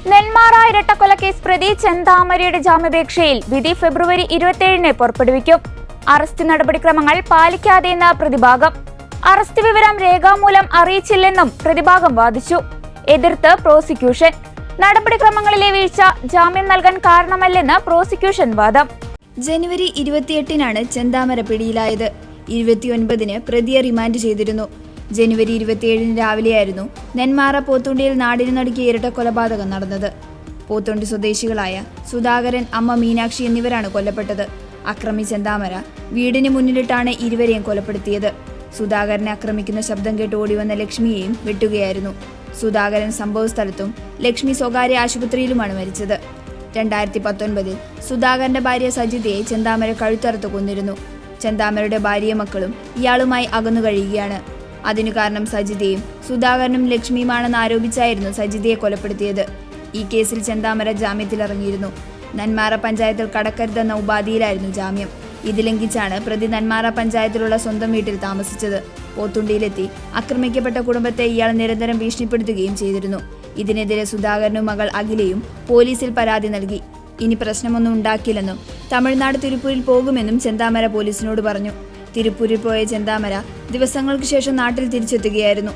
നെന്മാറ ഇരട്ടക്കൊലക്കേസ് പ്രതി ചെന്താമരയുടെ ജാമ്യാപേക്ഷയിൽ വിധി ഫെബ്രുവരി 27-ന് പുറപ്പെടുവിക്കും. അറസ്റ്റ് നടപടിക്രമങ്ങൾ പാലിക്കാതെയെന്ന് പ്രതിഭാഗം. അറസ്റ്റ് വിവരം രേഖാമൂലം അറിയിച്ചില്ലെന്നും പ്രതിഭാഗം വാദിച്ചു. എതിർത്ത് പ്രോസിക്യൂഷൻ. നടപടിക്രമങ്ങളിലെ വീഴ്ച ജാമ്യം നൽകാൻ കാരണമല്ലെന്ന് പ്രോസിക്യൂഷൻ വാദം. ജനുവരി 28-നാണ് ചെന്താമര പിടിയിലായത്. 29-ന് പ്രതിയെ റിമാൻഡ് ചെയ്തിരുന്നു. ജനുവരി 27-ന് രാവിലെയായിരുന്നു നെന്മാറ പോത്തുണ്ടിയിൽ നാടിനു നടുക്കിയ ഇരട്ട കൊലപാതകം നടന്നത്. പോത്തുണ്ടി സ്വദേശികളായ സുധാകരൻ, അമ്മ മീനാക്ഷി എന്നിവരാണ് കൊല്ലപ്പെട്ടത്. അക്രമി ചെന്താമര വീടിന് മുന്നിലിട്ടാണ് ഇരുവരെയും കൊലപ്പെടുത്തിയത്. സുധാകരനെ ആക്രമിക്കുന്ന ശബ്ദം കേട്ട് ഓടിവന്ന ലക്ഷ്മിയെയും വെട്ടുകയായിരുന്നു. സുധാകരൻ സംഭവ സ്ഥലത്തും ലക്ഷ്മി സ്വകാര്യ ആശുപത്രിയിലുമാണ് മരിച്ചത്. 2019-ൽ സുധാകരന്റെ ഭാര്യ സജിതയെ ചെന്താമര കഴുത്തറുത്ത് കൊന്നിരുന്നു. ചെന്താമരയുടെ ഭാര്യയും മക്കളും ഇയാളുമായി അകന്നു കഴിയുകയാണ്. അതിനു കാരണം സജിതയും സുധാകരനും ലക്ഷ്മിയുമാണെന്ന് ആരോപിച്ചായിരുന്നു സജിതയെ കൊലപ്പെടുത്തിയത്. ഈ കേസിൽ ചെന്താമര ജാമ്യത്തിലിറങ്ങിയിരുന്നു. നെന്മാറ പഞ്ചായത്തിൽ കടക്കരുതെന്ന ഉപാധിയിലായിരുന്നു ജാമ്യം. ഇത് ലംഘിച്ചാണ് പ്രതി നെന്മാറ പഞ്ചായത്തിലുള്ള സ്വന്തം വീട്ടിൽ താമസിച്ചത്. പോത്തുണ്ടിയിലെത്തി ആക്രമിക്കപ്പെട്ട കുടുംബത്തെ ഇയാൾ നിരന്തരം ഭീഷണിപ്പെടുത്തുകയും ചെയ്തിരുന്നു. ഇതിനെതിരെ സുധാകരനും മകൾ അഖിലയും പോലീസിൽ പരാതി നൽകി. ഇനി പ്രശ്നമൊന്നും ഉണ്ടാക്കില്ലെന്നും തമിഴ്നാട് തിരുപ്പൂരിൽ പോകുമെന്നും ചെന്താമര പോലീസിനോട് പറഞ്ഞു. തിരുപ്പൂരിൽ പോയ ചെന്താമര ദിവസങ്ങൾക്ക് ശേഷം നാട്ടിൽ തിരിച്ചെത്തുകയായിരുന്നു.